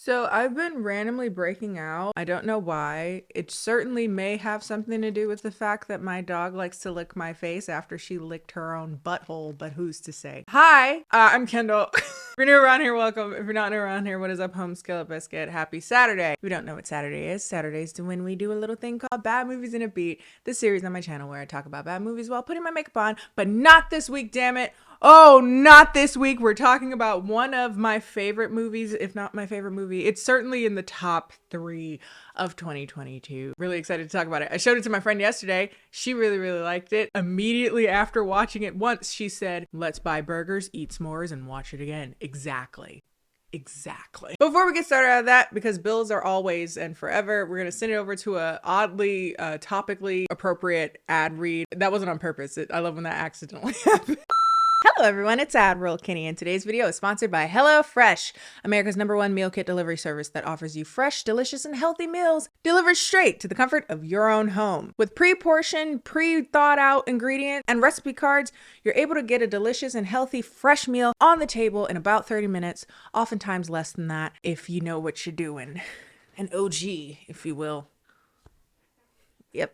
So I've been randomly breaking out. I don't know why. It certainly may have something to do with the fact that my dog likes to lick my face after she licked her own butthole, but who's to say? Hi, I'm Kendall. If you're new around here, welcome. If you're not new around here, what is up, home skillet biscuit? Happy Saturday. If you don't know what Saturday is, Saturday's when we do a little thing called Bad Movies in a Beat, this series on my channel where I talk about bad movies while putting my makeup on, but not this week, damn it. Oh, not this week. We're talking about one of my favorite movies, if not my favorite movie. It's certainly in the top 3 of 2022. Really excited to talk about it. I showed it to my friend yesterday. She really liked it. Immediately after watching it once, she said, let's buy burgers, eat s'mores, and watch it again. Exactly. Before we get started out of that, because bills are always and forever, we're going to send it over to a oddly, topically appropriate ad read. That wasn't on purpose. I love when that accidentally happens. Hello everyone, it's Admiral Kennie, and today's video is sponsored by HelloFresh, America's #1 meal kit delivery service that offers you fresh, delicious, and healthy meals delivered straight to the comfort of your own home. With pre-portioned, pre-thought-out ingredients and recipe cards, you're able to get a delicious and healthy fresh meal on the table in about 30 minutes, oftentimes less than that if you know what you're doing. An OG, if you will. Yep.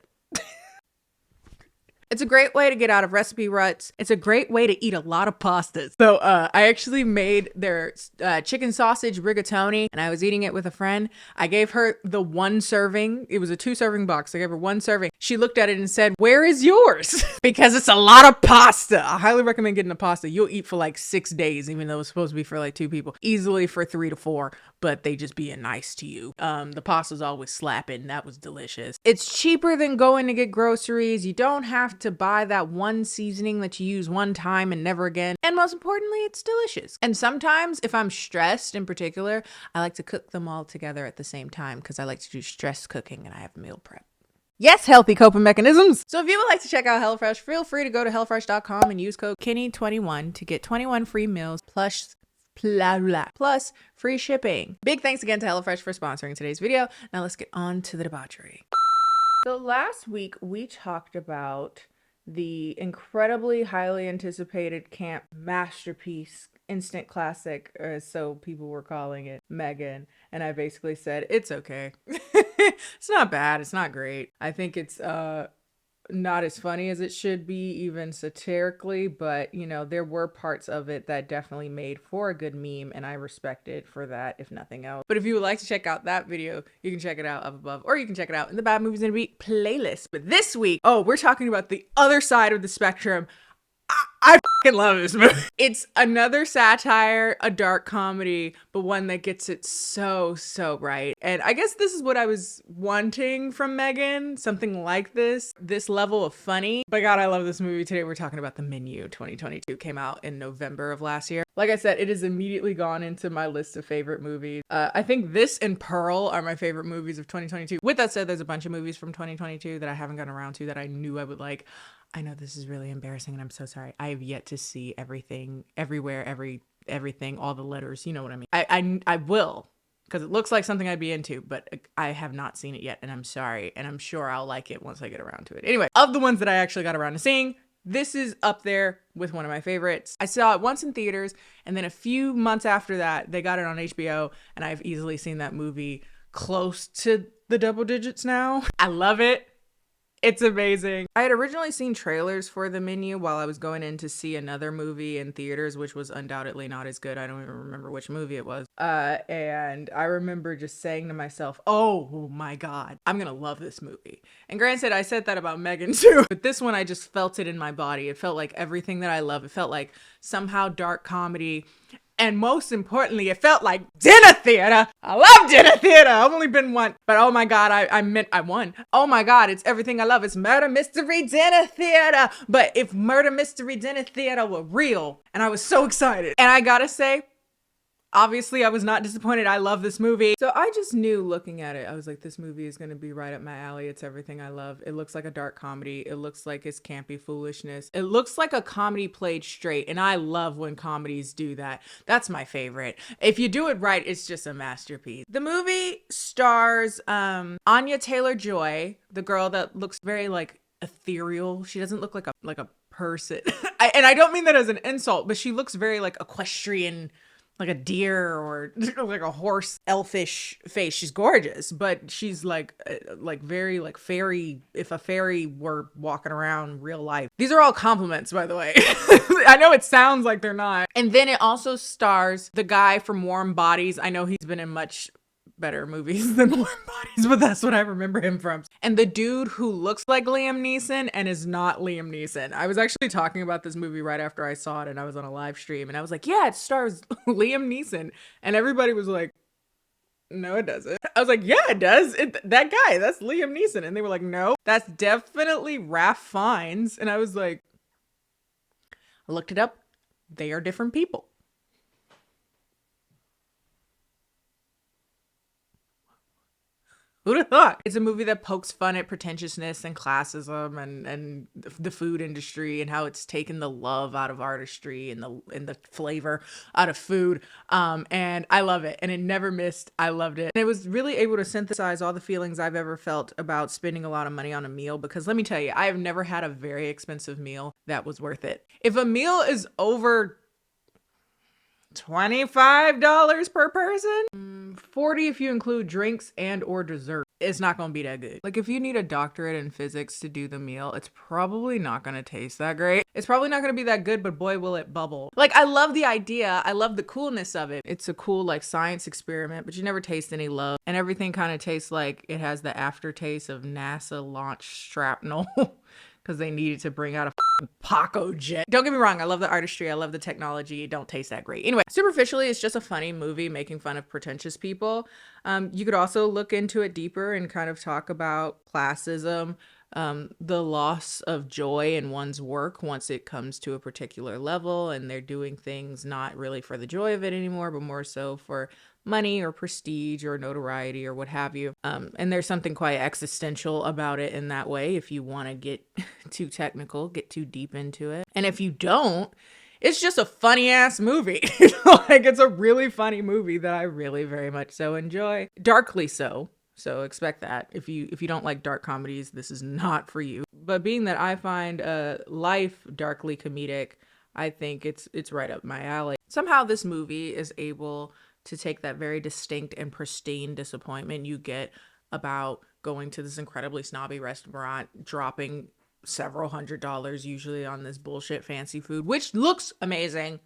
It's a great way to get out of recipe ruts. It's a great way to eat a lot of pastas. So I actually made their chicken sausage rigatoni, and I was eating it with a friend. I gave her the 1 serving. It was a 2-serving box. I gave her 1 serving. She looked at it and said, "Where is yours?" Because it's a lot of pasta. I highly recommend getting a pasta. You'll eat for like 6 days, even though it's supposed to be for like 2 people. Easily for 3 to 4, but they just being nice to you. The pasta's always slapping. That was delicious. It's cheaper than going to get groceries. You don't have to buy that one seasoning that you use one time and never again. And most importantly, it's delicious. And sometimes if I'm stressed in particular, I like to cook them all together at the same time because I like to do stress cooking and I have meal prep. Yes, healthy coping mechanisms. So if you would like to check out HelloFresh, feel free to go to hellofresh.com and use code Kennie21 to get 21 free meals plus free shipping. Big thanks again to HelloFresh for sponsoring today's video. Now let's get on to the debauchery. So last week we talked about the incredibly highly anticipated camp masterpiece, instant classic, or so people were calling it, Megan. And I basically said, it's okay. It's not bad. It's not great. I think it's not as funny as it should be, even satirically, but you know, there were parts of it that definitely made for a good meme, and I respect it for that, if nothing else. But if you would like to check out that video, you can check it out up above, or you can check it out in the Bad Movies in a Beat playlist. But this week, we're talking about the other side of the spectrum. I fucking love this movie. It's another satire, a dark comedy, but one that gets it so right. And I guess this is what I was wanting from Megan, something like this level of funny. But God, I love this movie. Today we're talking about The Menu 2022. Came out in November of last year. Like I said, it has immediately gone into my list of favorite movies. I think this and Pearl are my favorite movies of 2022. With that said, there's a bunch of movies from 2022 that I haven't gotten around to that I knew I would like. I know this is really embarrassing and I'm so sorry. I have yet to see everything, everywhere, everything, all the letters. You know what I mean? I will, because it looks like something I'd be into, but I have not seen it yet and I'm sorry. And I'm sure I'll like it once I get around to it. Anyway, of the ones that I actually got around to seeing, this is up there with one of my favorites. I saw it once in theaters, and then a few months after that, they got it on HBO, and I've easily seen that movie close to the double digits now. I love it. It's amazing. I had originally seen trailers for The Menu while I was going in to see another movie in theaters, which was undoubtedly not as good. I don't even remember which movie it was. And I remember just saying to myself, oh my God, I'm gonna love this movie. And granted, I said that about Megan too, but this one, I just felt it in my body. It felt like everything that I love. It felt like somehow dark comedy. And most importantly, it felt like dinner theater. I love dinner theater. I've only been one, but oh my God, I won. Oh my God, it's everything I love. It's murder mystery dinner theater. But if murder mystery dinner theater were real, and I was so excited. And I gotta say, obviously I was not disappointed. I love this movie. So I just knew looking at it, I was like, this movie is gonna be right up my alley. It's everything I love. It looks like a dark comedy. It looks like it's campy foolishness. It looks like a comedy played straight. And I love when comedies do that. That's my favorite. If you do it right, it's just a masterpiece. The movie stars Anya Taylor-Joy, the girl that looks very like ethereal. She doesn't look like a person. And I don't mean that as an insult, but she looks very like equestrian like a deer or like a horse elfish face. She's gorgeous, but she's like very like fairy, if a fairy were walking around real life. These are all compliments, by the way. I know it sounds like they're not. And then it also stars the guy from Warm Bodies. I know he's been in much better movies than Warm Bodies, but that's what I remember him from. And the dude who looks like Liam Neeson and is not Liam Neeson. I was actually talking about this movie right after I saw it, and I was on a live stream, and I was like, yeah, it stars Liam Neeson. And everybody was like, no, it doesn't. I was like, yeah, it does. That guy, that's Liam Neeson. And they were like, no, that's definitely Ralph Fiennes. And I was like, I looked it up. They are different people. Who'd have thought? It's a movie that pokes fun at pretentiousness and classism and the food industry and how it's taken the love out of artistry and the flavor out of food. And I love it. And it never missed. I loved it. And it was really able to synthesize all the feelings I've ever felt about spending a lot of money on a meal, because let me tell you, I have never had a very expensive meal that was worth it. If a meal is over $25 per person, $40 if you include drinks and or dessert, it's not gonna be that good. Like if you need a doctorate in physics to do the meal, it's probably not gonna taste that great. It's probably not gonna be that good, but boy will it bubble. Like I love the idea, I love the coolness of it. It's a cool like science experiment, but you never taste any love, and everything kind of tastes like it has the aftertaste of NASA launch shrapnel. Because they needed to bring out a Paco jet. Don't get me wrong, I love the artistry, I love the technology. It don't taste that great. Anyway, superficially, it's just a funny movie making fun of pretentious people. You could also look into it deeper and kind of talk about classism, the loss of joy in one's work once it comes to a particular level and they're doing things not really for the joy of it anymore, but more so for money or prestige or notoriety or what have you. And there's something quite existential about it in that way if you want to get too technical, get too deep into it. And if you don't, it's just a funny ass movie. Like it's a really funny movie that I really very much so enjoy. Darkly so. So expect that. If you don't like dark comedies, this is not for you. But being that I find life darkly comedic, I think it's right up my alley. Somehow this movie is able to take that very distinct and pristine disappointment you get about going to this incredibly snobby restaurant, dropping several $100s usually on this bullshit fancy food, which looks amazing.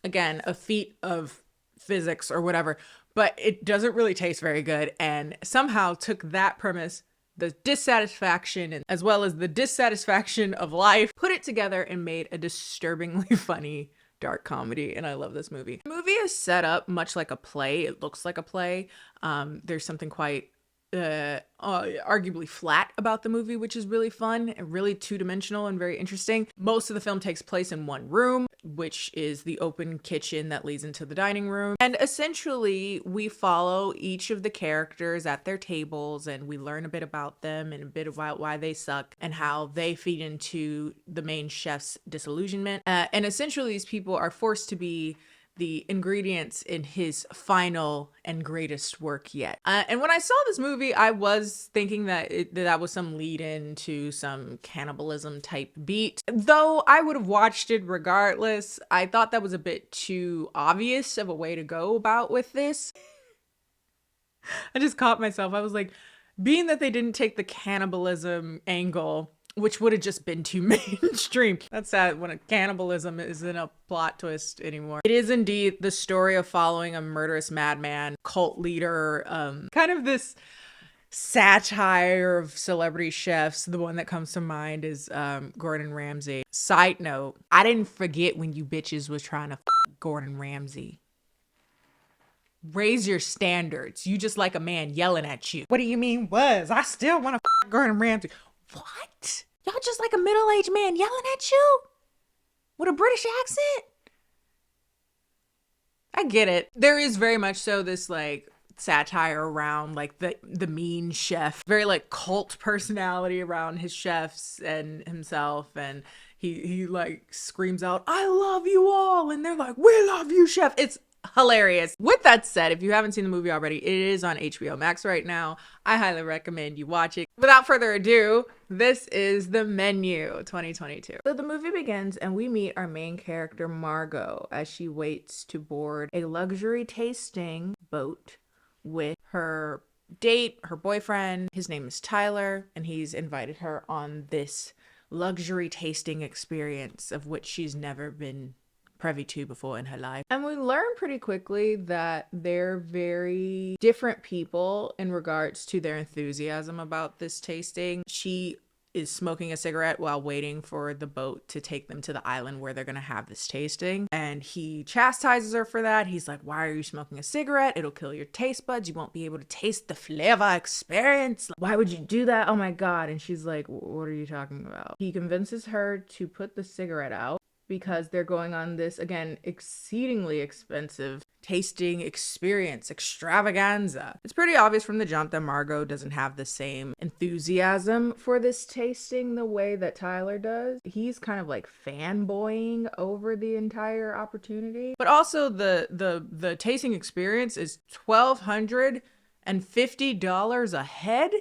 Again, a feat of physics or whatever, but it doesn't really taste very good, and somehow took that premise, the dissatisfaction and as well as the dissatisfaction of life, put it together and made a disturbingly funny dark comedy. And I love this movie. The movie is set up much like a play. It looks like a play. There's something quite arguably flat about the movie, which is really fun and really two-dimensional and very interesting. Most of the film takes place in one room, which is the open kitchen that leads into the dining room. And essentially we follow each of the characters at their tables and we learn a bit about them and a bit about why they suck and how they feed into the main chef's disillusionment. And essentially these people are forced to be the ingredients in his final and greatest work yet. And when I saw this movie, I was thinking that that was some lead in to some cannibalism type beat. Though I would have watched it regardless, I thought that was a bit too obvious of a way to go about with this. I just caught myself. I was like, being that they didn't take the cannibalism angle, which would have just been too mainstream. That's sad when cannibalism isn't a plot twist anymore. It is indeed the story of following a murderous madman, cult leader, kind of this satire of celebrity chefs. The one that comes to mind is Gordon Ramsay. Side note, I didn't forget when you bitches was trying to Gordon Ramsay. Raise your standards. You just like a man yelling at you. What do you mean was? I still want to Gordon Ramsay. What? Y'all just like a middle-aged man yelling at you? With a British accent? I get it. There is very much so this like satire around like the mean chef. Very like cult personality around his chefs and himself, and he like screams out, "I love you all," and they're like, "We love you, chef." It's hilarious. With that said, if you haven't seen the movie already, it is on HBO Max right now. I highly recommend you watch it. Without further ado, this is The Menu 2022. So the movie begins and we meet our main character Margot as she waits to board a luxury tasting boat with her date, her boyfriend. His name is Tyler, and he's invited her on this luxury tasting experience of which she's never been privy to before in her life. And we learn pretty quickly that they're very different people in regards to their enthusiasm about this tasting. She is smoking a cigarette while waiting for the boat to take them to the island where they're gonna have this tasting, and he chastises her for that. He's like, why are you smoking a cigarette? It'll kill your taste buds. You won't be able to taste the flavor experience. Why would you do that? Oh my god. And she's like, what are you talking about? He convinces her to put the cigarette out because they're going on this, again, exceedingly expensive tasting experience, extravaganza. It's pretty obvious from the jump that Margot doesn't have the same enthusiasm for this tasting the way that Tyler does. He's kind of like fanboying over the entire opportunity. But also the tasting experience is $1,250 a head.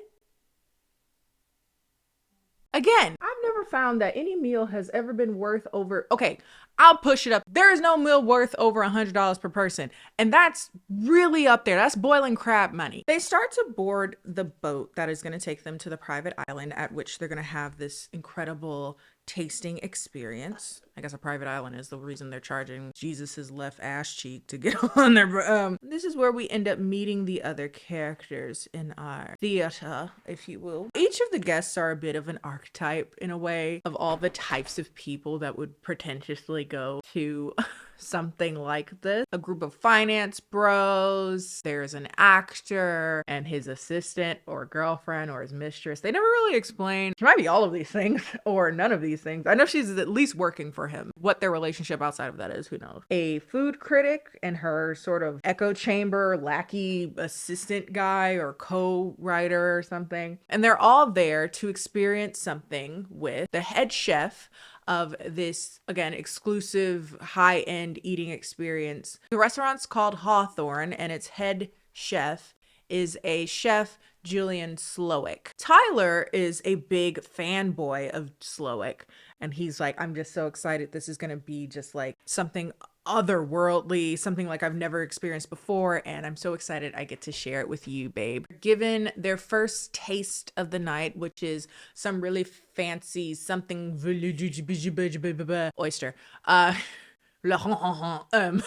Again, I've never found that any meal has ever been worth over, okay, I'll push it up. There is no meal worth over $100 per person. And that's really up there. That's boiling crab money. They start to board the boat that is going to take them to the private island at which they're going to have this incredible tasting experience. I guess a private island is the reason they're charging Jesus's left ass cheek to get on there. This is where we end up meeting the other characters in our theater, if you will. Each of the guests are a bit of an archetype in a way of all the types of people that would pretentiously go to something like this. A group of finance bros, there's an actor and his assistant or girlfriend or his mistress. They never really explain. She might be all of these things or none of these things. I know she's at least working for him. What their relationship outside of that is, who knows? A food critic and her sort of echo chamber lackey assistant guy or co-writer or something. And they're all there to experience something with the head chef of this, again, exclusive high-end eating experience. The restaurant's called Hawthorne, and its head chef is a chef, Julian Slowick. Tyler is a big fanboy of Slowick, and he's like, I'm just so excited. This is gonna be just like something otherworldly, something like I've never experienced before, and I'm so excited I get to share it with you, babe. Given their first taste of the night, which is some really fancy something oyster.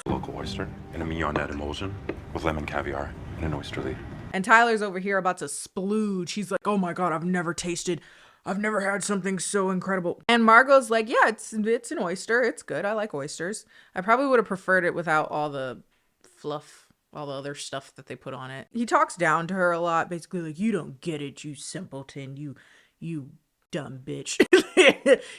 Local oyster and a mignonette emulsion with lemon caviar and an oyster leaf. And Tyler's over here about to splooge. He's like, oh my god, I've never had something so incredible. And Margot's like, yeah, it's an oyster. It's good. I like oysters. I probably would have preferred it without all the fluff, all the other stuff that they put on it. He talks down to her a lot, basically like, you don't get it, you simpleton, you dumb bitch.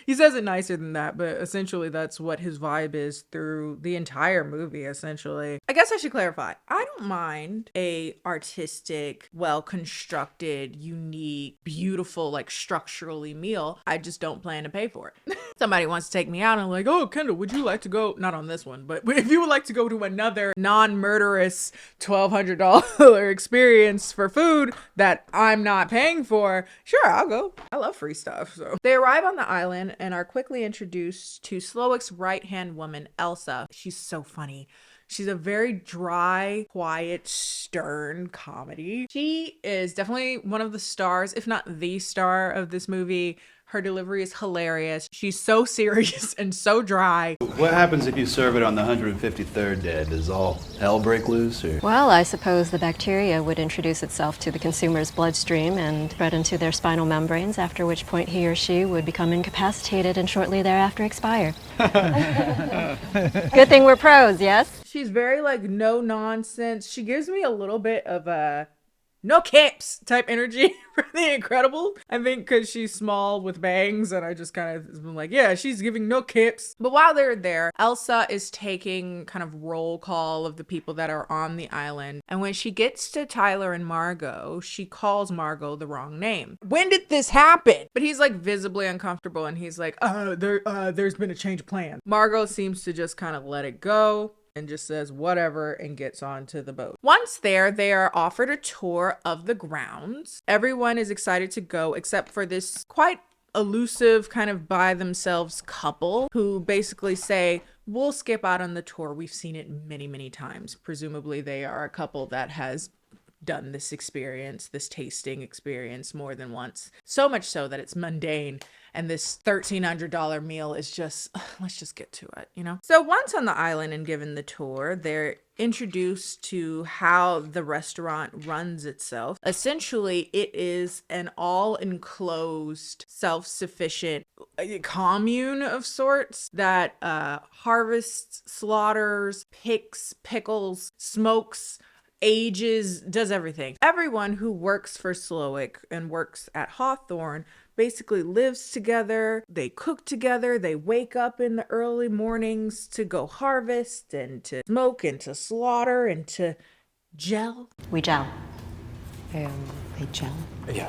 He says it nicer than that, but essentially that's what his vibe is through the entire movie, essentially. I guess I should clarify. I don't mind a artistic, well-constructed, unique, beautiful, like structurally meal. I just don't plan to pay for it. Somebody wants to take me out and I'm like, oh, Kendall, would you like to go? Not on this one, but if you would like to go to another non-murderous $1,200 experience for food that I'm not paying for, sure, I'll go. I love free stuff. So they arrive on the island and are quickly introduced to Slowick's right-hand woman, Elsa. She's so funny. She's a very dry, quiet, stern comedy. She is definitely one of the stars, if not the star of this movie. Her delivery is hilarious. She's so serious and so dry. What happens if you serve it on the 153rd day? Does all hell break loose? Or? Well, I suppose the bacteria would introduce itself to the consumer's bloodstream and spread into their spinal membranes, after which point he or she would become incapacitated and shortly thereafter expire. Good thing we're pros, yes? She's very like no nonsense. She gives me a little bit of a no caps type energy for The Incredible. I think because she's small with bangs, and I just kind of been like, yeah, she's giving no caps. But while they're there, Elsa is taking kind of roll call of the people that are on the island. And when she gets to Tyler and Margot, she calls Margot the wrong name. When did this happen? But he's like visibly uncomfortable, and he's like, there's been a change of plan. Margot seems to just kind of let it go. and just says whatever and gets onto the boat. Once there, they are offered a tour of the grounds. Everyone is excited to go except for this quite elusive kind of by themselves couple who basically say, we'll skip out on the tour. We've seen it many, many times. Presumably they are a couple that has done this experience, this tasting experience more than once. So much so that it's mundane. And this $1,300 meal is just, let's just get to it, you know? So once on the island and given the tour, they're introduced to how the restaurant runs itself. Essentially, it is an all-enclosed, self-sufficient commune of sorts that harvests, slaughters, picks, pickles, smokes, ages, does everything. Everyone who works for Slowick and works at Hawthorne basically lives together, they cook together, they wake up in the early mornings to go harvest and to smoke and to slaughter and to gel. We gel. They gel.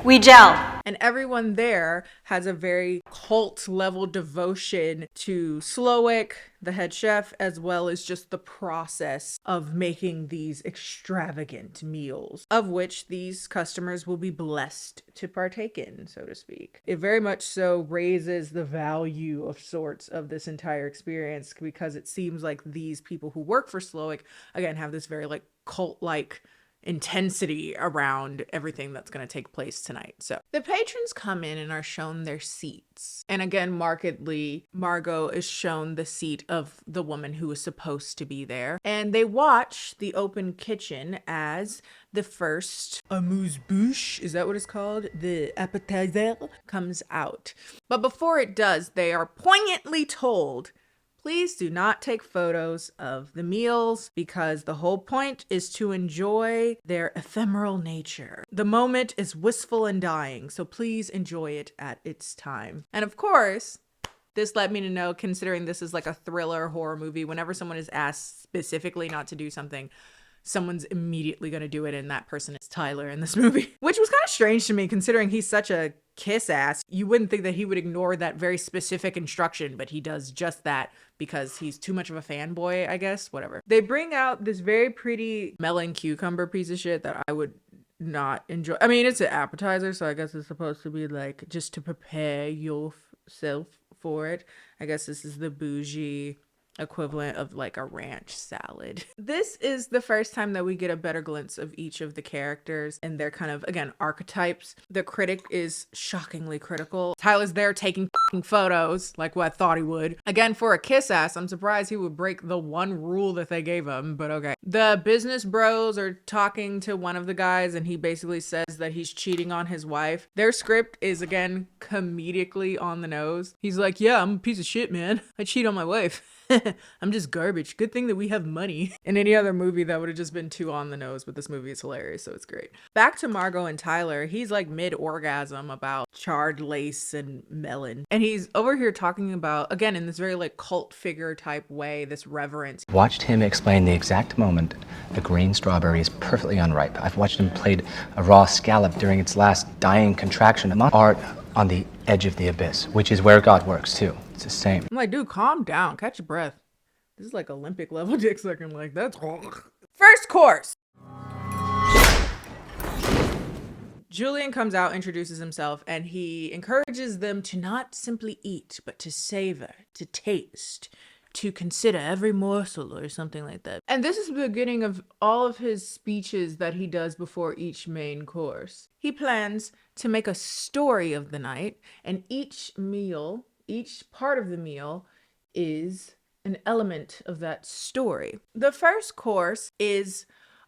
We gel. And everyone there has a very cult level devotion to Slowick, the head chef, as well as just the process of making these extravagant meals, of which these customers will be blessed to partake in, so to speak. It very much so raises the value of sorts of this entire experience because it seems like these people who work for Slowick, again, have this very like cult-like intensity around everything that's going to take place tonight. So the patrons come in and are shown their seats. And again, markedly, Margot is shown the seat of the woman who is supposed to be there. And they watch the open kitchen as the first amuse-bouche, is that what it's called? The appetizer comes out. But before it does, they are poignantly told, please do not take photos of the meals because the whole point is to enjoy their ephemeral nature. The moment is wistful and dying, so please enjoy it at its time. And of course, this led me to know, considering this is like a thriller horror movie, whenever someone is asked specifically not to do something, someone's immediately going to do it, and that person is Tyler in this movie. Which was kind of strange to me, considering he's such a kiss ass. You wouldn't think that he would ignore that very specific instruction, but he does just that because he's too much of a fanboy, I guess. Whatever. They bring out this very pretty melon cucumber piece of shit that I would not enjoy. I mean, it's an appetizer, so I guess it's supposed to be like just to prepare yourself for it. I guess this is the bougie equivalent of like a ranch salad. This is the first time that we get a better glimpse of each of the characters and their kind of, again, archetypes. The critic is shockingly critical. Tyler's there taking photos like what I thought he would. Again, for a kiss ass, I'm surprised he would break the one rule that they gave him, but okay. The business bros are talking to one of the guys and he basically says that he's cheating on his wife. Their script is, again, comedically on the nose. He's like, yeah, I'm a piece of shit, man. I cheat on my wife. I'm just garbage. Good thing that we have money. In any other movie, that would have just been too on the nose, but this movie is hilarious, so it's great. Back to Margot and Tyler. He's like mid-orgasm about charred lace and melon. And he's over here talking about, again, in this very like cult figure type way, this reverence. Watched him explain the exact moment the green strawberry is perfectly unripe. I've watched him plate a raw scallop during its last dying contraction. Art on the edge of the abyss, which is where God works too. It's the same. I'm like, dude, calm down. Catch your breath. This is like Olympic level dick sucking. Like, that's first course. Julian comes out, introduces himself, and he encourages them to not simply eat, but to savor, to taste, to consider every morsel or something like that. And this is the beginning of all of his speeches that he does before each main course. He plans to make a story of the night, and each meal, each part of the meal is an element of that story. The first course is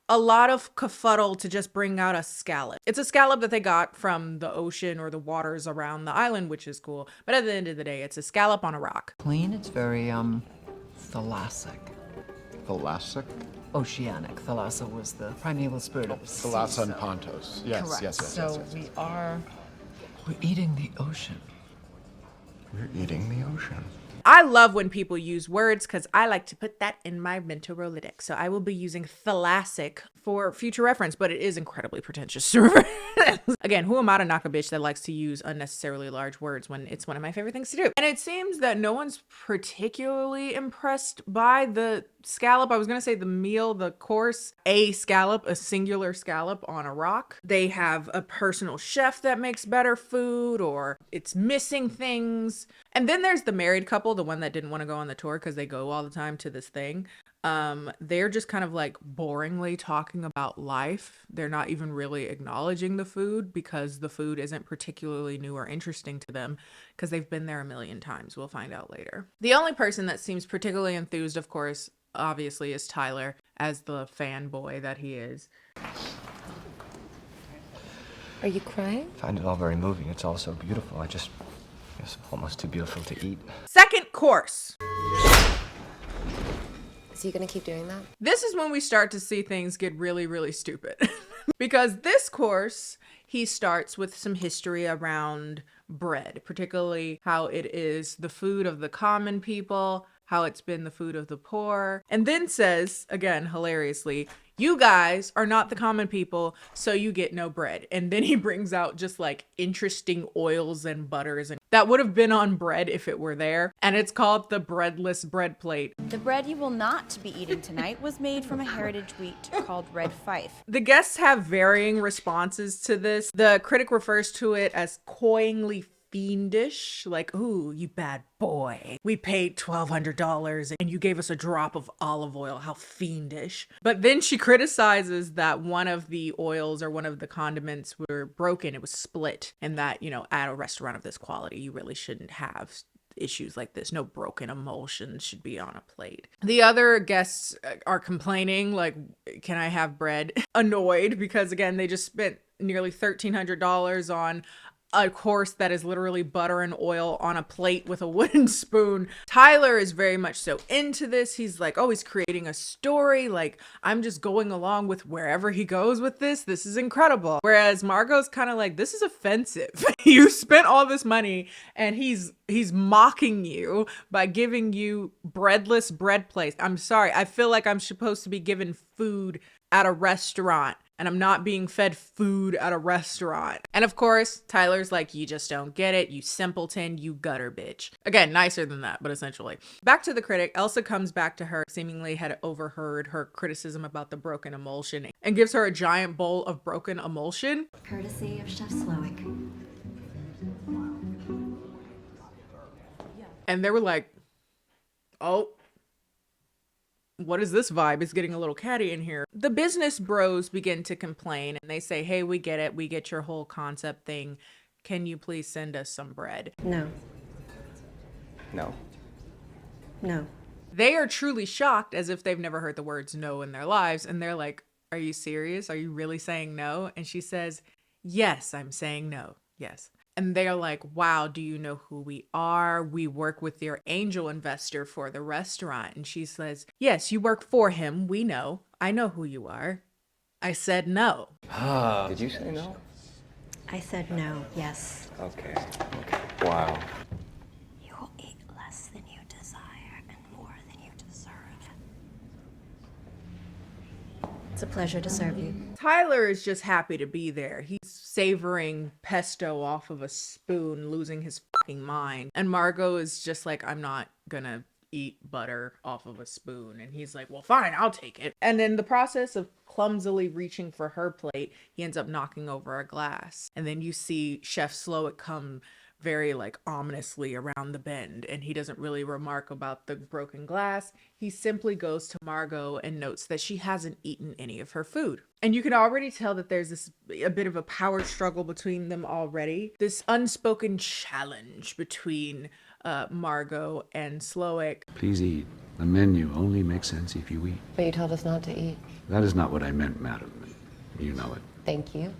a lot of kerfuddle to just bring out a scallop. It's a scallop that they got from the ocean or the waters around the island, which is cool. But at the end of the day, it's a scallop on a rock. Clean, it's very, thalassic. Thalassic? Oceanic. Thalassa was the primeval spirit of the sea. Thalassa and Pontos. Yes, Correct. yes. So we're eating the ocean. We're eating the ocean. I love when people use words because I like to put that in my mental Rolodex. So I will be using thalassic for future reference, but it is incredibly pretentious to refer. Again, who am I to knock a bitch that likes to use unnecessarily large words when it's one of my favorite things to do? And it seems that no one's particularly impressed by the scallop. I was going to say the meal, the course, a scallop, a singular scallop on a rock. They have a personal chef that makes better food, or it's missing things. And then there's the married couple, the one that didn't want to go on the tour because they go all the time to this thing. They're just kind of like boringly talking about life. They're not even really acknowledging the food because the food isn't particularly new or interesting to them because they've been there a million times. We'll find out later. The only person that seems particularly enthused, of course, obviously, is Tyler, as the fanboy that he is. Are you crying? I find it all very moving. It's all so beautiful. It's almost too beautiful to eat. Second course. Is he gonna keep doing that? This is when we start to see things get really, really stupid. Because this course, he starts with some history around bread, particularly how it is the food of the common people, how it's been the food of the poor, and then says, again, hilariously, you guys are not the common people, so you get no bread. And then he brings out just like interesting oils and butters and that would have been on bread if it were there. And it's called the breadless bread plate. The bread you will not be eating tonight was made from a heritage wheat called Red Fife. The guests have varying responses to this. The critic refers to it as coyingly fiendish, like, ooh, you bad boy. We paid $1,200 and you gave us a drop of olive oil. How fiendish. But then she criticizes that one of the oils or one of the condiments were broken. It was split, and that, at a restaurant of this quality, you really shouldn't have issues like this. No broken emulsion should be on a plate. The other guests are complaining, like, can I have bread? Annoyed because, again, they just spent nearly $1,300 on a course that is literally butter and oil on a plate with a wooden spoon. Tyler is very much so into this. He's like, oh, he's creating a story. Like, I'm just going along with wherever he goes with this. This is incredible. Whereas Margot's kind of like, this is offensive. You spent all this money and he's mocking you by giving you breadless bread plates. I'm sorry. I feel like I'm supposed to be given food at a restaurant. And I'm not being fed food at a restaurant. And of course, Tyler's like, you just don't get it, you simpleton, you gutter bitch. Again, nicer than that, but essentially. Back to the critic, Elsa comes back to her, seemingly had overheard her criticism about the broken emulsion, and gives her a giant bowl of broken emulsion. Courtesy of Chef Slowick. And they were like, oh, what is this vibe? It's getting a little catty in here. The business bros begin to complain and they say, hey, we get it. We get your whole concept thing. Can you please send us some bread? No. No. No. They are truly shocked, as if they've never heard the words no in their lives. And they're like, are you serious? Are you really saying no? And she says, yes, I'm saying no. Yes. And they're like, wow, do you know who we are? We work with your angel investor for the restaurant. And she says, yes, you work for him. We know. I know who you are. I said no. Did you say no? I said no, yes. Okay. Wow. You will eat less than you desire and more than you deserve. It's a pleasure to serve you. Tyler is just happy to be there. He's savoring pesto off of a spoon, losing his fucking mind. And Margot is just like, I'm not gonna eat butter off of a spoon. And he's like, well, fine, I'll take it. And in the process of clumsily reaching for her plate, he ends up knocking over a glass. And then you see Chef Slowick come very like ominously around the bend, and he doesn't really remark about the broken glass. He simply goes to Margot and notes that she hasn't eaten any of her food. And you can already tell that there's a bit of a power struggle between them already. This unspoken challenge between Margot and Slowick. Please eat. The menu only makes sense if you eat. But you told us not to eat. That is not what I meant, madam. You know it. Thank you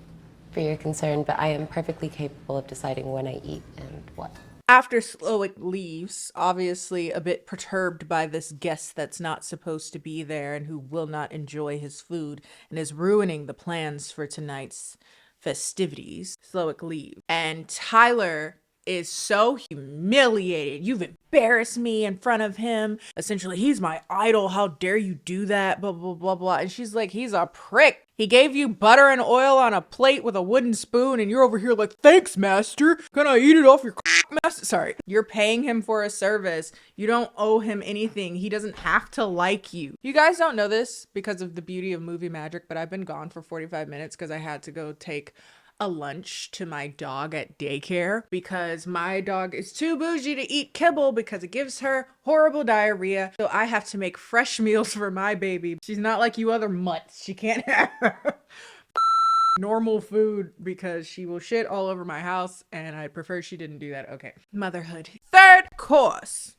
for your concern, but I am perfectly capable of deciding when I eat and what. After Slowick leaves, obviously a bit perturbed by this guest that's not supposed to be there and who will not enjoy his food and is ruining the plans for tonight's festivities, Slowick leaves. And Tyler is so humiliated. You've embarrassed me in front of him. Essentially, he's my idol. How dare you do that? Blah, blah, blah, blah. And she's like, he's a prick. He gave you butter and oil on a plate with a wooden spoon, and you're over here like, thanks, master. Can I eat it off your master? Sorry. You're paying him for a service. You don't owe him anything. He doesn't have to like you. You guys don't know this because of the beauty of movie magic, but I've been gone for 45 minutes because I had to go take a lunch to my dog at daycare because my dog is too bougie to eat kibble because it gives her horrible diarrhea. So I have to make fresh meals for my baby. She's not like you other mutts. She can't have normal food because she will shit all over my house, and I prefer she didn't do that. Okay. Motherhood. Third course.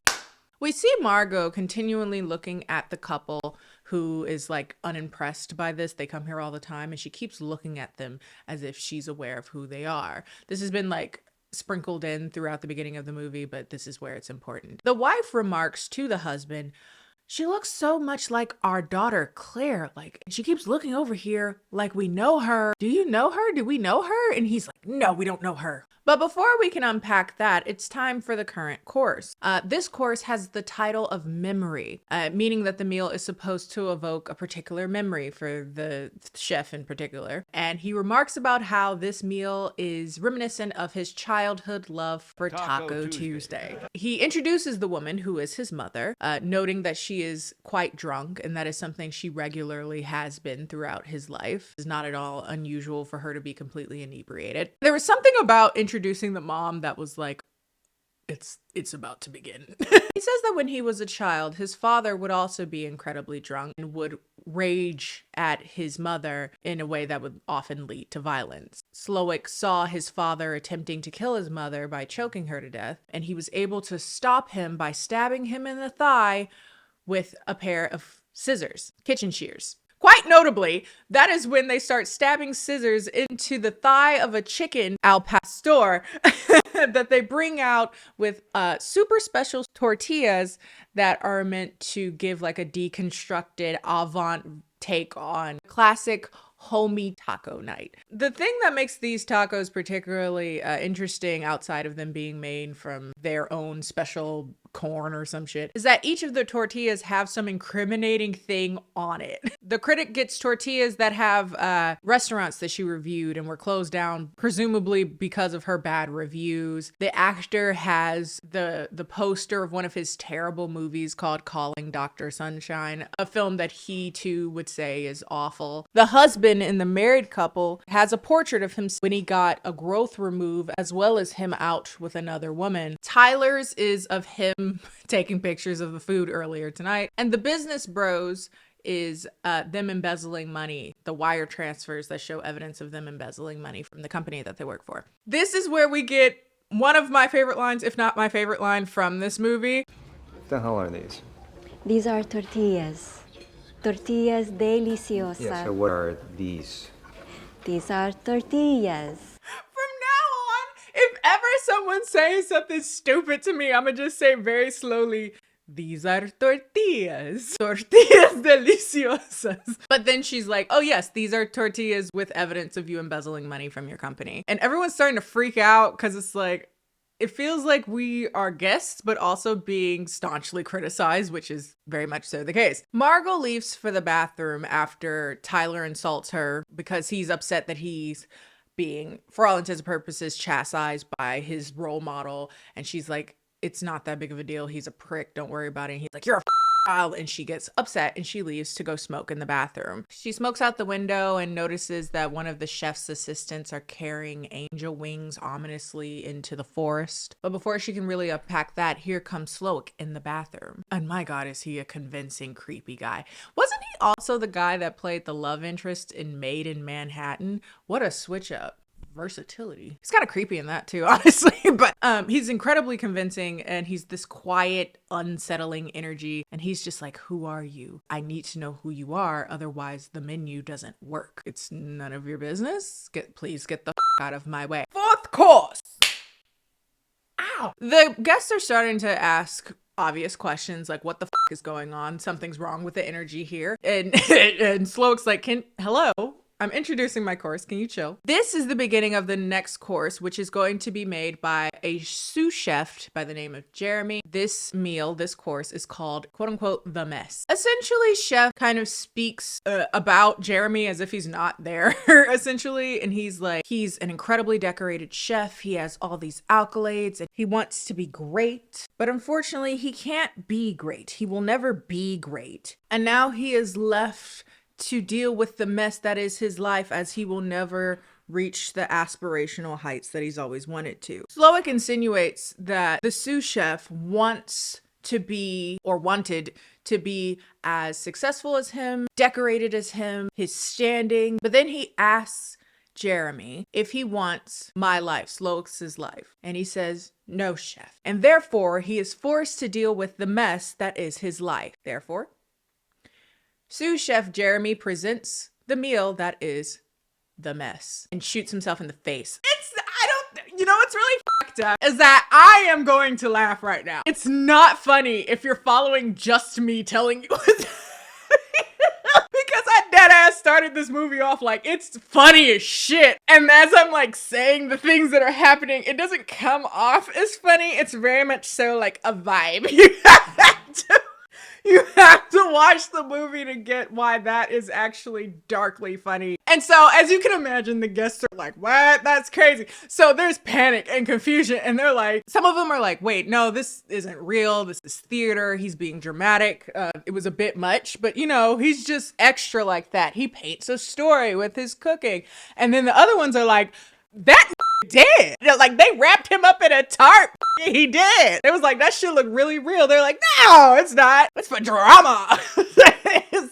We see Margot continually looking at the couple who is like unimpressed by this. They come here all the time, and she keeps looking at them as if she's aware of who they are. This has been like sprinkled in throughout the beginning of the movie, but this is where it's important. The wife remarks to the husband, she looks so much like our daughter, Claire. Like, she keeps looking over here like we know her. Do you know her? Do we know her? And he's like, no, we don't know her. But before we can unpack that, it's time for the current course. This course has the title of memory, meaning that the meal is supposed to evoke a particular memory for the chef in particular. And he remarks about how this meal is reminiscent of his childhood love for Taco Tuesday. He introduces the woman who is his mother, noting that she is quite drunk, and that is something she regularly has been throughout his life. It's not at all unusual for her to be completely inebriated. There was something about introducing the mom that was like, it's about to begin. He says that when he was a child, his father would also be incredibly drunk and would rage at his mother in a way that would often lead to violence. Slowick saw his father attempting to kill his mother by choking her to death, and he was able to stop him by stabbing him in the thigh with a pair of scissors, kitchen shears. Quite notably, that is when they start stabbing scissors into the thigh of a chicken al pastor that they bring out with super special tortillas that are meant to give like a deconstructed avant take on classic homey taco night. The thing that makes these tacos particularly interesting, outside of them being made from their own special corn or some shit, is that each of the tortillas have some incriminating thing on it. The critic gets tortillas that have restaurants that she reviewed and were closed down, presumably because of her bad reviews. The actor has the poster of one of his terrible movies called Calling Dr. Sunshine, a film that he too would say is awful. The husband in the married couple has a portrait of him when he got a growth remove, as well as him out with another woman. Tyler's is of him taking pictures of the food earlier tonight. And the business bros is them embezzling money, the wire transfers that show evidence of them embezzling money from the company that they work for. This is where we get one of my favorite lines, if not my favorite line from this movie. What the hell are these? These are tortillas. Tortillas deliciosas. Yeah, so what are these? These are tortillas. From now on, if ever someone says something stupid to me, I'm gonna just say very slowly, these are tortillas. Tortillas deliciosas. But then she's like, oh yes, these are tortillas with evidence of you embezzling money from your company. And everyone's starting to freak out because it's like, it feels like we are guests, but also being staunchly criticized, which is very much so the case. Margot leaves for the bathroom after Tyler insults her because he's upset that he's being, for all intents and purposes, chastised by his role model. And she's like, it's not that big of a deal. He's a prick. Don't worry about it. And he's like, you're a child. And she gets upset and she leaves to go smoke in the bathroom. She smokes out the window and notices that one of the chef's assistants are carrying angel wings ominously into the forest. But before she can really unpack that, here comes Slowick in the bathroom. And my God, is he a convincing, creepy guy. Wasn't he also the guy that played the love interest in Maid in Manhattan? What a switch up. Versatility. He's kind of creepy in that too, honestly, but he's incredibly convincing, and he's this quiet, unsettling energy, and he's just like, who are you? I need to know who you are, otherwise the menu doesn't work. It's none of your business. Please get the out of my way. Fourth course. Ow. The guests are starting to ask obvious questions like, what the is going on? Something's wrong with the energy here. And Slowick's like, hello? I'm introducing my course. Can you chill? This is the beginning of the next course, which is going to be made by a sous chef by the name of Jeremy. This meal, this course is called, quote unquote, The Mess. Essentially, chef kind of speaks about Jeremy as if he's not there, essentially. And he's like, he's an incredibly decorated chef. He has all these accolades and he wants to be great. But unfortunately, he can't be great. He will never be great. And now he is left to deal with the mess that is his life, as he will never reach the aspirational heights that he's always wanted to. Slowick insinuates that the sous chef wants to be, or wanted to be, as successful as him, decorated as him, his standing. But then he asks Jeremy if he wants my life, Slowick's life. And he says, no, chef. And therefore, he is forced to deal with the mess that is his life. Therefore, sous chef Jeremy presents the meal that is the mess and shoots himself in the face. You know what's really fucked up is that I am going to laugh right now. It's not funny if you're following just me telling you what's because I deadass started this movie off like it's funny as shit. And as I'm like saying the things that are happening, it doesn't come off as funny. It's very much so like a vibe. You have to watch the movie to get why that is actually darkly funny. And so, as you can imagine, the guests are like, what? That's crazy. So there's panic and confusion. And they're like, some of them are like, wait, no, this isn't real. This is theater. He's being dramatic. It was a bit much, but you know, he's just extra like that. He paints a story with his cooking. And then the other ones are like, that dead. Like, they wrapped him up in a tarp. He did. It was like, that shit looked really real. They're like, no, it's not. It's for drama.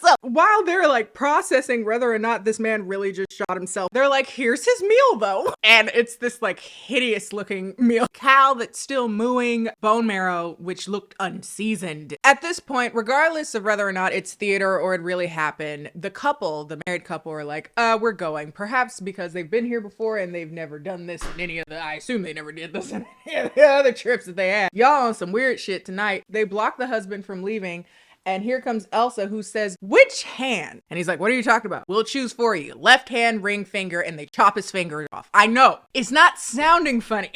So while they're like processing whether or not this man really just shot himself, they're like, here's his meal though. And it's this like hideous looking meal. Cow that's still mooing, bone marrow, which looked unseasoned. At this point, regardless of whether or not it's theater or it really happened, the couple, the married couple, are like, we're going. Perhaps because they've been here before and they've never done this in any of the, I assume they never did this in any of the other trips that they had. Y'all on some weird shit tonight. They block the husband from leaving. And here comes Elsa, who says, which hand? And he's like, what are you talking about? We'll choose for you. Left hand, ring finger, and they chop his finger off. I know, it's not sounding funny,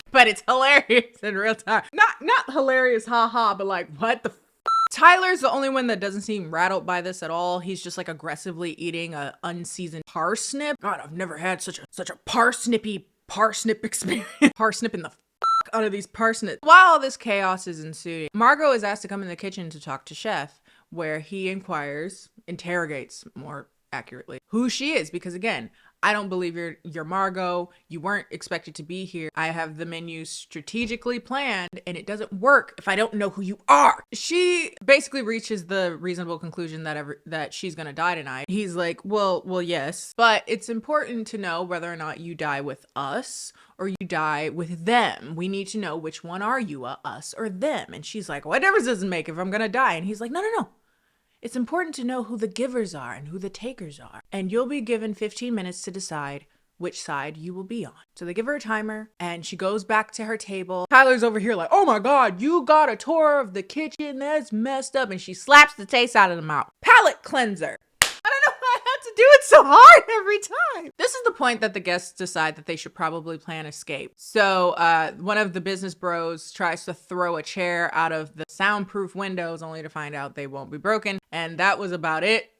but it's hilarious in real time. Not hilarious, haha, but like, what the Tyler's the only one that doesn't seem rattled by this at all. He's just like aggressively eating a unseasoned parsnip. God, I've never had such a parsnip experience. Parsnipping the out of these parsnips. While all this chaos is ensuing, Margot is asked to come in the kitchen to talk to Chef, where he interrogates more accurately, who she is. Because again, I don't believe you're Margot. You weren't expected to be here. I have the menu strategically planned and it doesn't work if I don't know who you are. She basically reaches the reasonable conclusion that she's gonna die tonight. He's like, well, yes, but it's important to know whether or not you die with us or you die with them. We need to know which one are you, us or them. And she's like, what difference does it make if I'm gonna die? And he's like, no. It's important to know who the givers are and who the takers are. And you'll be given 15 minutes to decide which side you will be on. So they give her a timer and she goes back to her table. Tyler's over here like, oh my God, you got a tour of the kitchen. That's messed up. And she slaps the taste out of the mouth. Palate cleanser. I don't know why I have to do it so hard every time. This is the point that the guests decide that they should probably plan escape. So one of the business bros tries to throw a chair out of the soundproof windows only to find out they won't be broken. And that was about it.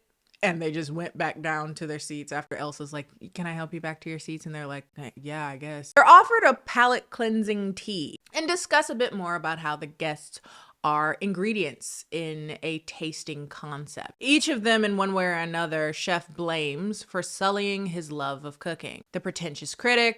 And they just went back down to their seats after Elsa's like, can I help you back to your seats? And they're like, yeah, I guess. They're offered a palate cleansing tea and discuss a bit more about how the guests are ingredients in a tasting concept. Each of them, in one way or another, Chef blames for sullying his love of cooking. The pretentious critic.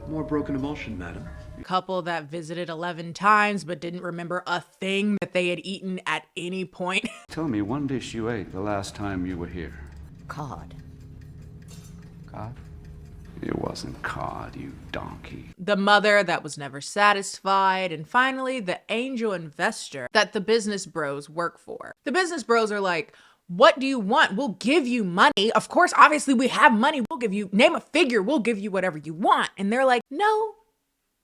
More broken emulsion, madam. Couple that visited 11 times but didn't remember a thing that they had eaten at any point. Tell me one dish you ate the last time you were here. Cod. Cod? It wasn't cod, you donkey. The mother that was never satisfied. And finally, the angel investor that the business bros work for. The business bros are like, what do you want? We'll give you money. Of course, obviously we have money. We'll give you, name a figure. We'll give you whatever you want. And they're like, no,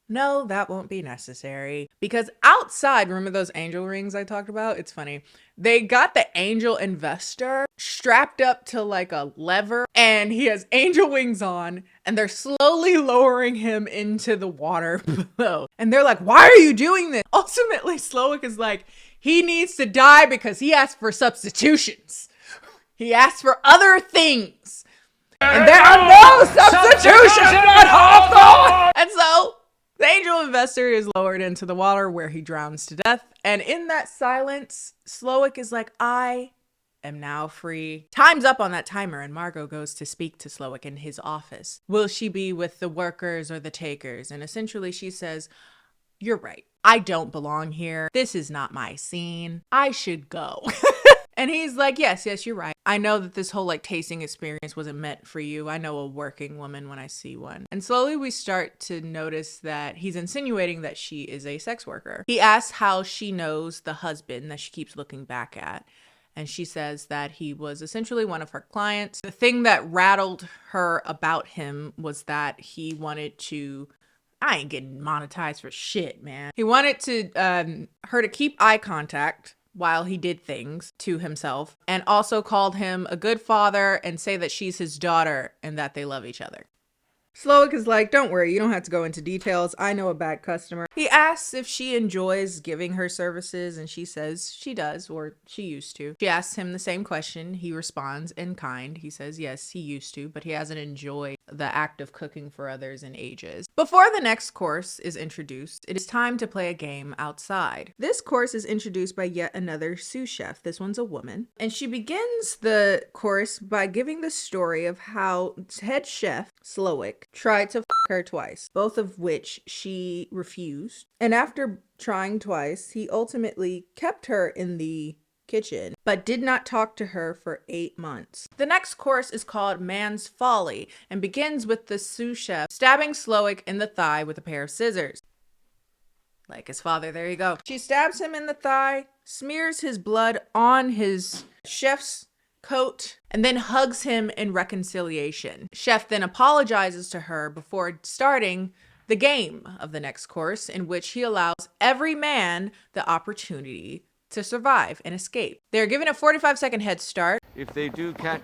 No, that won't be necessary. Because outside, remember those angel rings I talked about? It's funny. They got the angel investor strapped up to like a lever and he has angel wings on and they're slowly lowering him into the water below. And they're like, why are you doing this? Ultimately, Slowick is like, he needs to die because he asked for substitutions. He asked for other things. And there are no substitutions at Hawthorne! And so the angel investor is lowered into the water where he drowns to death. And in that silence, Slowick is like, I am now free. Time's up on that timer, and Margot goes to speak to Slowick in his office. Will she be with the workers or the takers? And essentially she says, you're right. I don't belong here. This is not my scene. I should go. And he's like, yes, you're right. I know that this whole like tasting experience wasn't meant for you. I know a working woman when I see one. And slowly we start to notice that he's insinuating that she is a sex worker. He asks how she knows the husband that she keeps looking back at. And she says that he was essentially one of her clients. The thing that rattled her about him was that he wanted to, I ain't getting monetized for shit, man. He wanted to her to keep eye contact while he did things to himself, and also called him a good father and say that she's his daughter and that they love each other. Slowick is like, don't worry, you don't have to go into details. I know a bad customer. He asks if she enjoys giving her services, and she says she does, or she used to. She asks him the same question. He responds in kind. He says, yes, he used to, but he hasn't enjoyed the act of cooking for others in ages. Before the next course is introduced, it is time to play a game outside. This course is introduced by yet another sous chef. This one's a woman. And she begins the course by giving the story of how head chef Slowick tried to f her twice, both of which she refused. And after trying twice, he ultimately kept her in the kitchen, but did not talk to her for 8 months. The next course is called Man's Folly and begins with the sous chef stabbing Slowick in the thigh with a pair of scissors. Like his father, there you go. She stabs him in the thigh, smears his blood on his chef's coat, and then hugs him in reconciliation. Chef then apologizes to her before starting the game of the next course, in which he allows every man the opportunity to survive and escape. They're given a 45-second head start. If they do catch...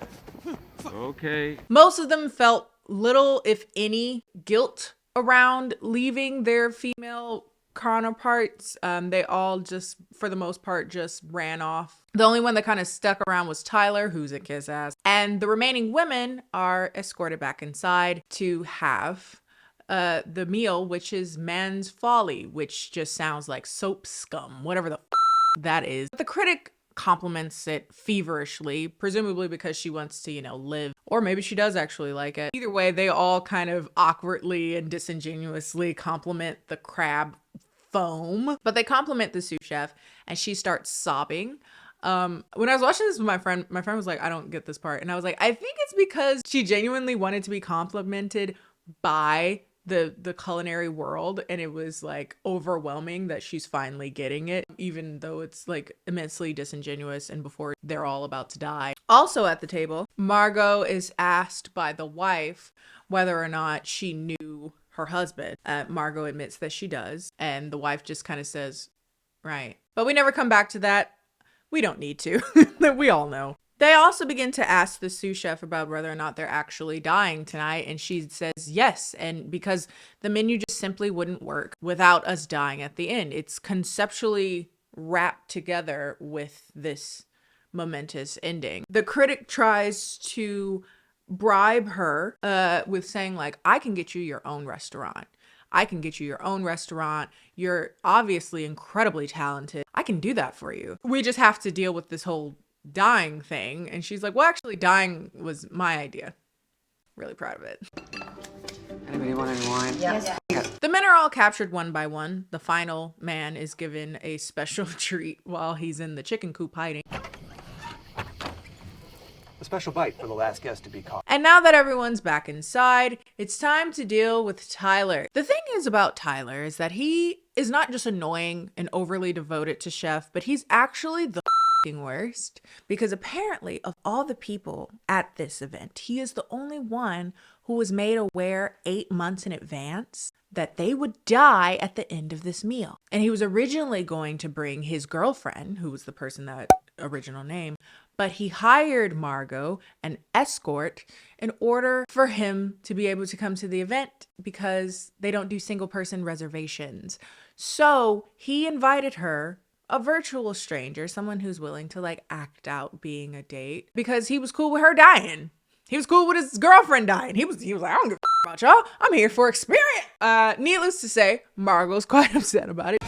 Okay. Most of them felt little, if any, guilt around leaving their female counterparts. They all just, for the most part, just ran off. The only one that kind of stuck around was Tyler, who's a kiss ass. And the remaining women are escorted back inside to have the meal, which is Man's Folly, which just sounds like soap scum, whatever the that is. The critic compliments it feverishly, presumably because she wants to, live. Or maybe she does actually like it. Either way, they all kind of awkwardly and disingenuously compliment the crab foam. But they compliment the sous chef and she starts sobbing. When I was watching this with my friend was like, I don't get this part. And I was like, I think it's because she genuinely wanted to be complimented by the culinary world, and it was like overwhelming that she's finally getting it, even though it's like immensely disingenuous and before they're all about to die. Also at the table, Margot is asked by the wife whether or not she knew her husband. Margot admits that she does, and the wife just kind of says, right. But we never come back to that. We don't need to. We all know. They also begin to ask the sous chef about whether or not they're actually dying tonight, and she says yes, and because the menu just simply wouldn't work without us dying at the end. It's conceptually wrapped together with this momentous ending. The critic tries to bribe her with saying like, I can get you your own restaurant. I can get you your own restaurant. You're obviously incredibly talented. I can do that for you. We just have to deal with this whole dying thing. And she's like, well, actually dying was my idea. Really proud of it. Anybody want any wine? Yes. The men are all captured one by one. The final man is given a special treat while he's in the chicken coop hiding. A special bite for the last guest to be caught. And now that everyone's back inside, it's time to deal with Tyler. The thing is about Tyler is that he is not just annoying and overly devoted to Chef, but he's actually the worst, because apparently of all the people at this event, he is the only one who was made aware 8 months in advance that they would die at the end of this meal. And he was originally going to bring his girlfriend, who was the person that original name, but he hired Margot, an escort, in order for him to be able to come to the event because they don't do single person reservations. So he invited her, a virtual stranger, someone who's willing to like act out being a date, because he was cool with her dying. He was cool with his girlfriend dying. He was like, I don't give a about y'all. I'm here for experience. Needless to say, Margot's quite upset about it.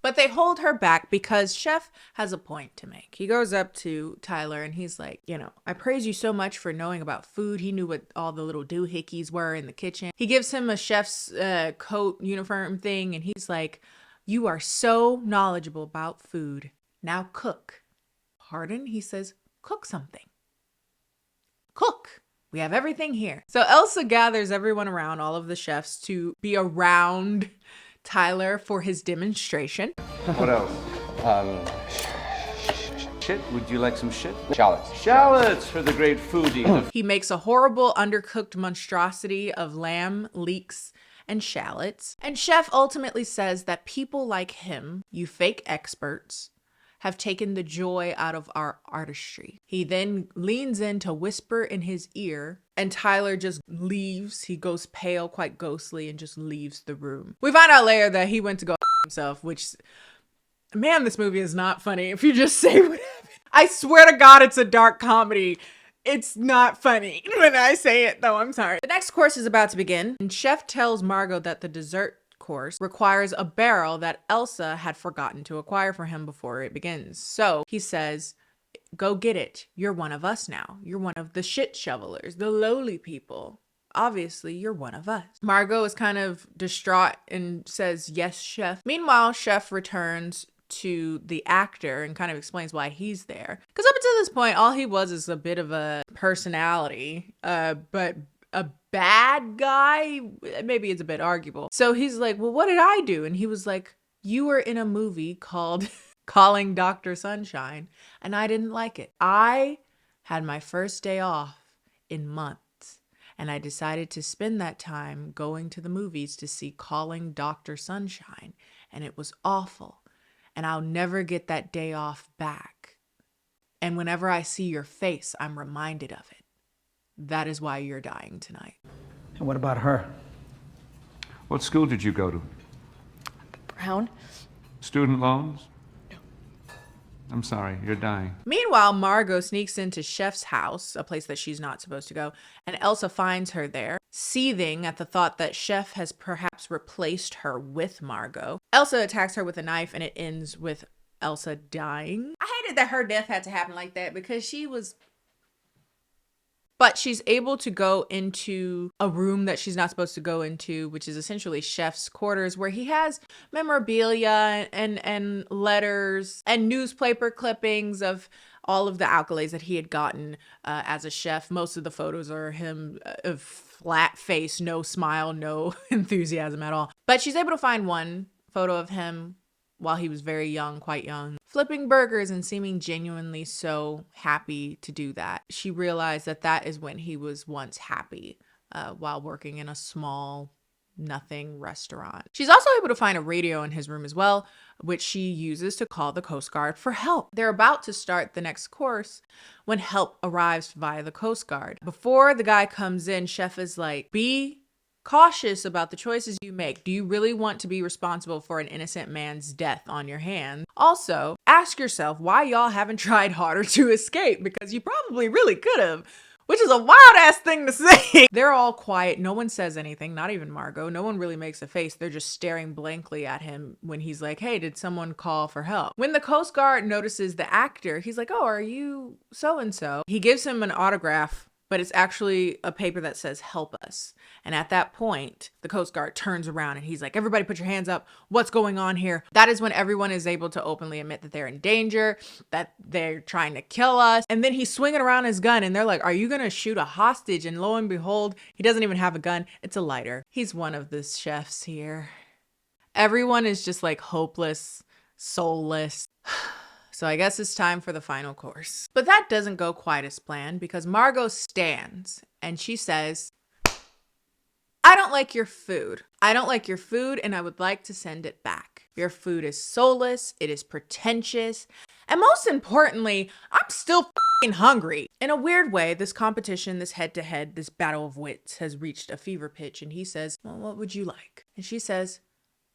But they hold her back because Chef has a point to make. He goes up to Tyler and he's like, you know, I praise you so much for knowing about food. He knew what all the little doohickeys were in the kitchen. He gives him a chef's coat uniform thing and he's like, you are so knowledgeable about food. Now cook. Pardon? He says, cook something. Cook. We have everything here. So Elsa gathers everyone around, all of the chefs, to be around Tyler for his demonstration. What else? Shit? Would you like some shit? Shallots. Shallots for the great foodie. He makes a horrible undercooked monstrosity of lamb, leeks, and shallots. And Chef ultimately says that people like him, you fake experts, have taken the joy out of our artistry. He then leans in to whisper in his ear, and Tyler just leaves. He goes pale, quite ghostly, and just leaves the room. We find out later that he went to go himself, which, man, this movie is not funny if you just say what happened. I swear to God, it's a dark comedy. It's not funny when I say it, though. I'm sorry. The next course is about to begin, and Chef tells Margot that the dessert course requires a barrel that Elsa had forgotten to acquire for him before it begins. So he says, go get it. You're one of us now. You're one of the shit shovelers, the lowly people. Obviously, you're one of us. Margot is kind of distraught and says, yes, Chef. Meanwhile, Chef returns to the actor and kind of explains why he's there. Because up until this point, all he was is a bit of a personality, but a bad guy, maybe it's a bit arguable. So he's like, well, what did I do? And he was like, you were in a movie called Calling Dr. Sunshine, and I didn't like it. I had my first day off in months, and I decided to spend that time going to the movies to see Calling Dr. Sunshine, and it was awful, and I'll never get that day off back. And whenever I see your face, I'm reminded of it. That is why you're dying tonight. And what about her? What school did you go to? Brown? Student loans? No. I'm sorry, you're dying. Meanwhile, Margot sneaks into Chef's house, a place that she's not supposed to go, and Elsa finds her there, seething at the thought that Chef has perhaps replaced her with Margot. Elsa attacks her with a knife, and it ends with Elsa dying. I hated that her death had to happen like that because she was... But she's able to go into a room that she's not supposed to go into, which is essentially Chef's quarters, where he has memorabilia and letters and newspaper clippings of all of the accolades that he had gotten as a chef. Most of the photos are him of flat face, no smile, no enthusiasm at all. But she's able to find one photo of him while he was very young, quite young, flipping burgers and seeming genuinely so happy to do that. She realized that that is when he was once happy while working in a small, nothing restaurant. She's also able to find a radio in his room as well, which she uses to call the Coast Guard for help. They're about to start the next course when help arrives via the Coast Guard. Before the guy comes in, Chef is like, be cautious about the choices you make. Do you really want to be responsible for an innocent man's death on your hands? Also, ask yourself why y'all haven't tried harder to escape, because you probably really could have, which is a wild ass thing to say. They're all quiet. No one says anything, not even Margot. No one really makes a face. They're just staring blankly at him when he's like, hey, did someone call for help? When the Coast Guard notices the actor, he's like, oh, are you so-and-so? He gives him an autograph, but it's actually a paper that says, help us. And at that point, the Coast Guard turns around and he's like, everybody put your hands up. What's going on here? That is when everyone is able to openly admit that they're in danger, that they're trying to kill us. And then he's swinging around his gun and they're like, are you going to shoot a hostage? And lo and behold, he doesn't even have a gun. It's a lighter. He's one of the chefs here. Everyone is just like hopeless, soulless. So I guess it's time for the final course. But that doesn't go quite as planned because Margot stands and she says, I don't like your food. I don't like your food and I would like to send it back. Your food is soulless, it is pretentious, and most importantly, I'm still f***ing hungry. In a weird way, this competition, this head-to-head, this battle of wits has reached a fever pitch, and he says, well, what would you like? And she says,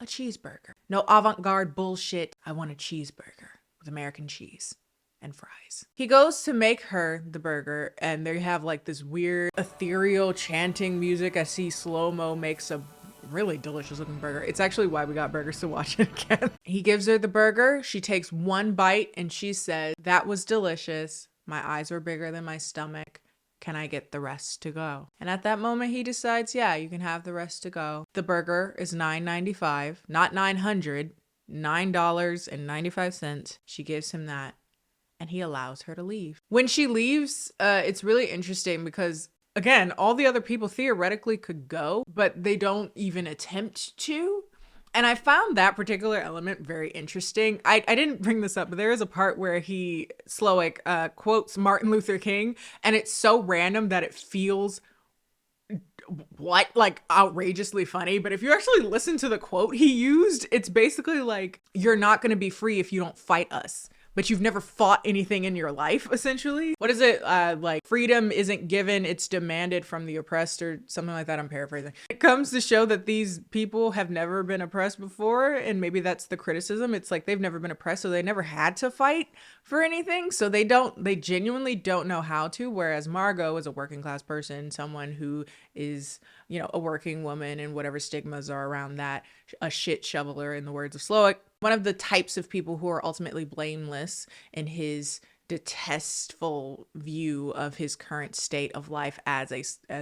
a cheeseburger. No avant-garde bullshit. I want a cheeseburger with American cheese and fries. He goes to make her the burger, and they have like this weird ethereal chanting music. I see slow-mo makes a really delicious looking burger. It's actually why we got burgers to watch it again. He gives her the burger. She takes one bite and she says, that was delicious. My eyes were bigger than my stomach. Can I get the rest to go? And at that moment he decides, yeah, you can have the rest to go. The burger is $9.95, not $900, $9.95. She gives him that and he allows her to leave. When she leaves, it's really interesting because again, all the other people theoretically could go, but they don't even attempt to. And I found that particular element very interesting. I didn't bring this up, but there is a part where Slowick quotes Martin Luther King, and it's so random that it feels like outrageously funny. But if you actually listen to the quote he used, it's basically like, you're not going to be free if you don't fight us. But you've never fought anything in your life, essentially. What is it? Like, freedom isn't given, it's demanded from the oppressed, or something like that. I'm paraphrasing. It comes to show that these people have never been oppressed before, and maybe that's the criticism. It's like they've never been oppressed, so they never had to fight for anything. So they genuinely don't know how to, whereas Margot is a working class person, someone who is, you know, a working woman, and whatever stigmas are around that, a shit shoveler in the words of Slowick. One of the types of people who are ultimately blameless in his detestful view of his current state of life as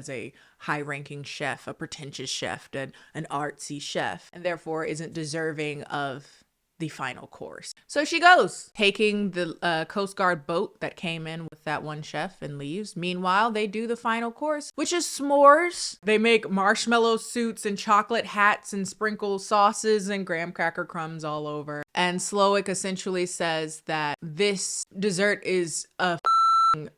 a high-ranking chef, a pretentious chef, an artsy chef, and therefore isn't deserving of the final course. So she goes, taking the Coast Guard boat that came in with that one chef, and leaves. Meanwhile, they do the final course, which is s'mores. They make marshmallow suits and chocolate hats and sprinkle sauces and graham cracker crumbs all over. And Slowick essentially says that this dessert is a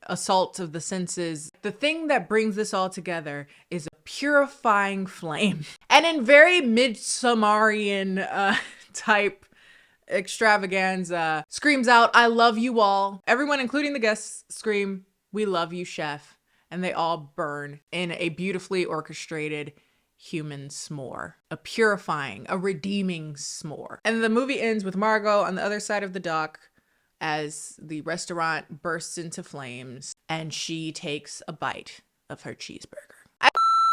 assault of the senses. The thing that brings this all together is a purifying flame. And in very Midsommarian type extravaganza, screams out, I love you all. Everyone, including the guests, scream, we love you, chef. And they all burn in a beautifully orchestrated human s'more, a purifying, a redeeming s'more. And the movie ends with Margot on the other side of the dock as the restaurant bursts into flames and she takes a bite of her cheeseburger. I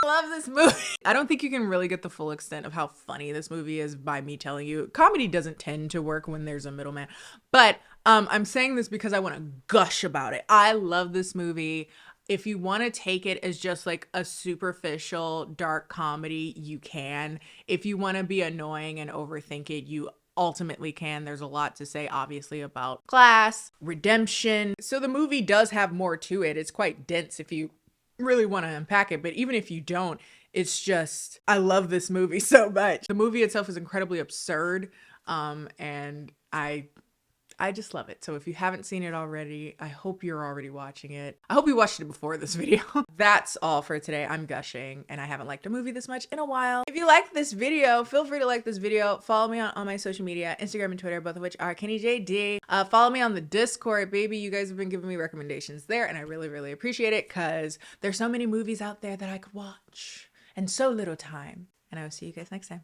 love this movie. I don't think you can really get the full extent of how funny this movie is by me telling you. Comedy doesn't tend to work when there's a middleman, but I'm saying this because I want to gush about it. I love this movie. If you want to take it as just like a superficial dark comedy, you can. If you want to be annoying and overthink it, you ultimately can. There's a lot to say, obviously, about class, redemption. So the movie does have more to it. It's quite dense if you really want to unpack it, but even if you don't, it's just, I love this movie so much. The movie itself is incredibly absurd, and I just love it. So if you haven't seen it already, I hope you're already watching it. I hope you watched it before this video. That's all for today. I'm gushing, and I haven't liked a movie this much in a while. If you liked this video, feel free to like this video. Follow me on all my social media, Instagram and Twitter, both of which are KennieJD. Follow me on the Discord, baby. You guys have been giving me recommendations there, and I really, really appreciate it because there's so many movies out there that I could watch and so little time. And I will see you guys next time.